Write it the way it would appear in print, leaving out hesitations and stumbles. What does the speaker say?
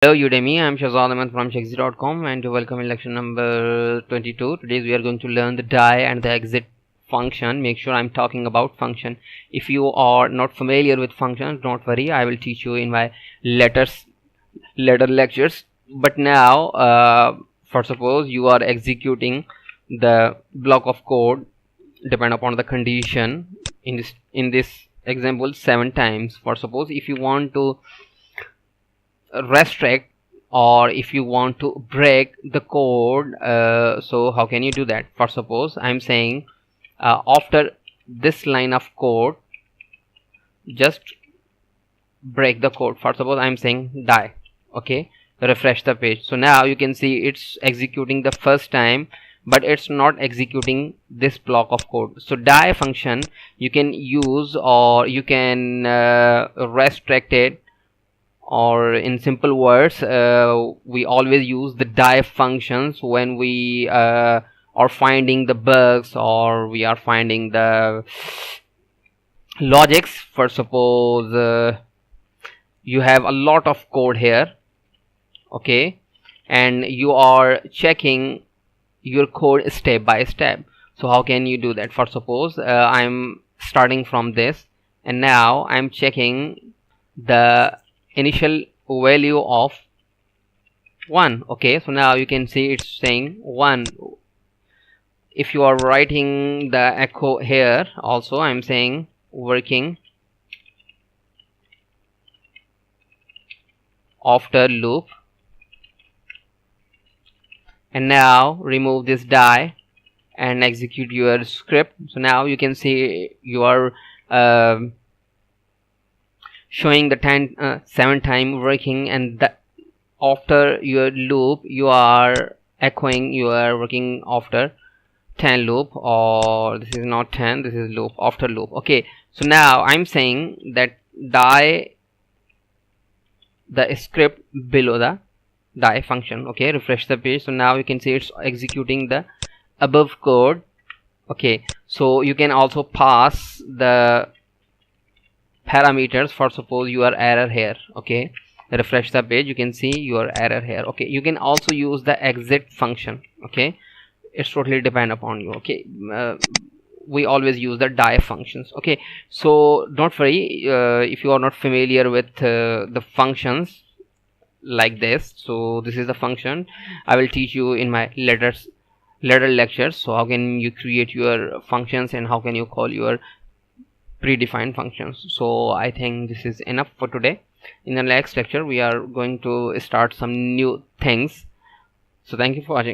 Hello Udemy, I am Shakzee from Shakzee.com and welcome in lecture number 22. Today we are going to learn the die and the exit function. Make sure I'm talking about function. If you are not familiar with functions, don't worry, I will teach you in my later lectures. But now, for suppose you are executing the block of code, depend upon the condition in this example 7 times. For suppose if you want to restrict or if you want to break the code, so how can you do that? For suppose I'm saying after this line of code just break the code. For suppose I'm saying die, okay, refresh the page. So now you can see it's executing the first time, but it's not executing this block of code. So die function you can use, or you can restrict it, or in simple words, we always use the die functions when we are finding the bugs, or we are finding the logics. For suppose you have a lot of code here, okay, and you are checking your code step by step. So how can you do that? For suppose I'm starting from this, and now I'm checking the initial value of 1. okay, so now you can see it's saying 1. If you are writing the echo here, also I'm saying working after loop, and now remove this die and execute your script. So now you can see you are showing the 7 time working, and after your loop you are echoing you are working after 10 loop, or this is not 10, this is loop after loop. Okay, so now I'm saying that die the script below the die function. Okay, refresh the page. So now you can see it's executing the above code. Okay, so you can also pass the parameters. For suppose your error here, okay, refresh the page, you can see your error here. Okay, you can also use the exit function. Okay, it's totally depend upon you. Okay, we always use the die functions. Okay, so don't worry if you are not familiar with the functions like this. So this is the function I will teach you in my later lectures. So how can you create your functions and how can you call your predefined functions. So I think this is enough for today. In the next lecture we are going to start some new things. So thank you for watching.